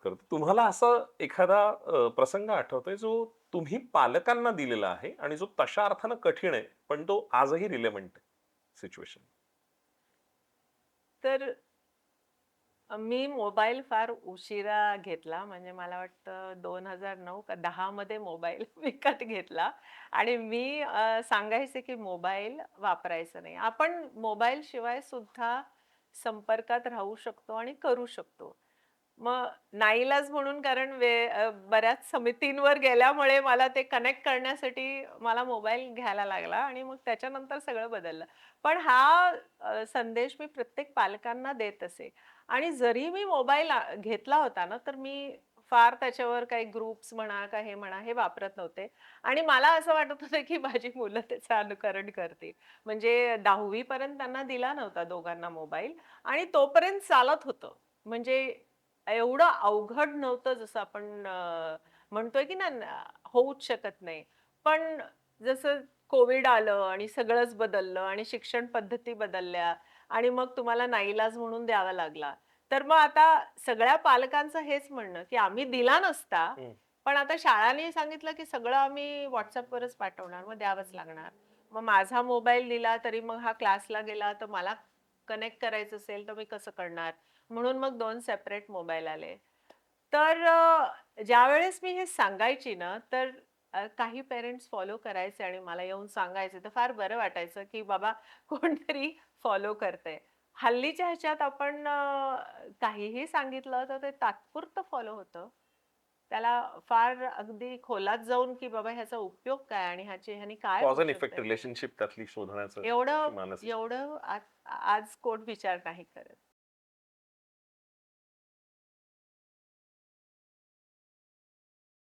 करतो. तुम्हाला असं एखादा प्रसंग आठवतोय जो तुम्ही पालकांना दिलेला आहे आणि जो तशा अर्थानं कठीण आहे, पण तो आजही रिलेव्हंट आहे सिच्युएशन? तर मी मोबाईल फार उशिरा घेतला. म्हणजे मला वाटतं 2009 का 10 मध्ये मोबाईल विकत घेतला आणि मी सांगायचे की मोबाईल वापरायचा नाही. आपण मोबाईलशिवाय सुद्धा संपर्कात राहू शकतो आणि करू शकतो. मग नाईलाज म्हणून कारण बऱ्याच समितींवर गेल्यामुळे मला ते कनेक्ट करण्यासाठी मला मोबाईल घ्यायला लागला आणि मग त्याच्यानंतर सगळं बदललं. पण हा संदेश मी प्रत्येक पालकांना देत असे. आणि जरी मी मोबाईल घेतला होता ना, तर मी फार त्याच्यावर काही ग्रुप्स म्हणा, का हे म्हणा, हे वापरत नव्हते. आणि मला असं वाटत होतं, की माझी मुलं त्याचं अनुकरण करतील. म्हणजे 10वी पर्यंत त्यांना दिला नव्हता दोघांना मोबाईल आणि तोपर्यंत चालत होतं. म्हणजे एवढं अवघड नव्हतं जसं आपण म्हणतोय, की ना होऊच शकत नाही. पण जसं कोविड आलं आणि सगळंच बदललं आणि शिक्षण पद्धती बदलल्या आणि मग तुम्हाला नाईलाज म्हणून द्यावा लागला. तर मग आता सगळ्या पालकांचं हेच म्हणणं, की आम्ही दिला नसता, हं. पण आता शाळांनी सांगितलं, की सगळं आम्ही WhatsAppवरच पाठवणार, मग द्यावंच लागणार. मग माझा मोबाईल दिला तरी मग हा क्लासला गेला, तर मला कनेक्ट करायचं असेल, तर मी कसं करणार? म्हणून मग 2 सेपरेट मोबाईल आले. तर ज्यावेळेस मी हे सांगायची ना, तर काही पेरेंट्स फॉलो करायचे आणि मला येऊन सांगायचे. तर फार बरं वाटायचं, की बाबा कोणतरी फॉलो करतंय. हल्लीच्या ह्याच्यात आपण काहीही सांगितलं तर ते तात्पुरतं फॉलो होतं. त्याला फार अगदी खोलात जाऊन, की बाबा ह्याचा उपयोग काय आणि ह्याने काय कॉज होऊ अँड इफेक्ट शकतंय? रिलेशनशिप त्यातली शोधण्याचं एवढं मानस असतं. एवढं आज कोण विचार नाही करत.